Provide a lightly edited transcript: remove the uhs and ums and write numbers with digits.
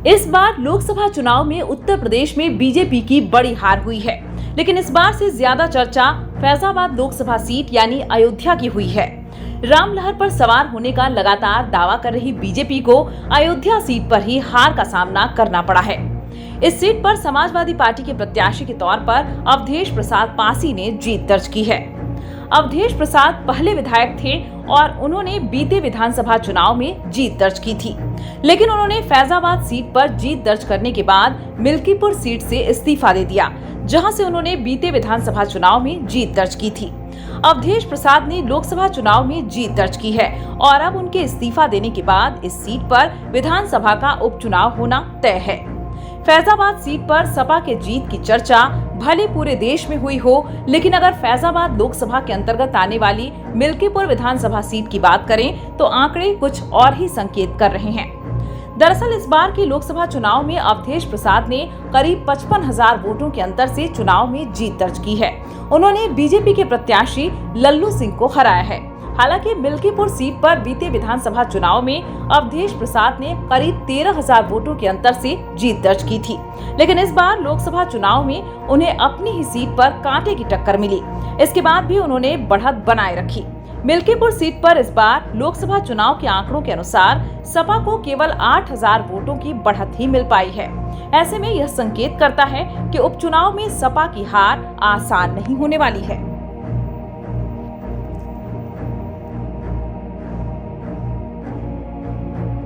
इस बार लोकसभा चुनाव में उत्तर प्रदेश में बीजेपी की बड़ी हार हुई है, लेकिन इस बार से ज्यादा चर्चा फैजाबाद लोकसभा सीट यानी अयोध्या की हुई है। रामलहर पर सवार होने का लगातार दावा कर रही बीजेपी को अयोध्या सीट पर ही हार का सामना करना पड़ा है। इस सीट पर समाजवादी पार्टी के प्रत्याशी के तौर पर अवधेश प्रसाद पासी ने जीत दर्ज की है। अवधेश प्रसाद पहले विधायक थे और उन्होंने बीते विधानसभा चुनाव में जीत दर्ज की थी, लेकिन उन्होंने फैजाबाद सीट पर जीत दर्ज करने के बाद मिल्कीपुर सीट से इस्तीफा दे दिया, जहां से उन्होंने बीते विधानसभा चुनाव में जीत दर्ज की थी। अवधेश प्रसाद ने लोकसभा चुनाव में जीत दर्ज की है और अब उनके इस्तीफा देने के बाद इस सीट पर विधानसभा का उपचुनाव होना तय है। फैजाबाद सीट पर सपा के जीत की चर्चा भले पूरे देश में हुई हो, लेकिन अगर फैजाबाद लोकसभा के अंतर्गत आने वाली मिल्कीपुर विधानसभा सीट की बात करें तो आंकड़े कुछ और ही संकेत कर रहे हैं। दरअसल इस बार के लोकसभा चुनाव में अवधेश प्रसाद ने करीब 55,000 वोटों के अंतर से चुनाव में जीत दर्ज की है। उन्होंने बीजेपी के प्रत्याशी लल्लू सिंह को हराया है। हालांकि मिल्कीपुर सीट पर बीते विधानसभा चुनाव में अवधेश प्रसाद ने करीब 13,000 वोटों के अंतर से जीत दर्ज की थी, लेकिन इस बार लोकसभा चुनाव में उन्हें अपनी ही सीट पर कांटे की टक्कर मिली। इसके बाद भी उन्होंने बढ़त बनाए रखी। मिल्कीपुर सीट पर इस बार लोकसभा चुनाव के आंकड़ों के अनुसार सपा को केवल 8,000 वोटों की बढ़त ही मिल पाई है। ऐसे में यह संकेत करता है कि उपचुनाव में सपा की हार आसान नहीं होने वाली है।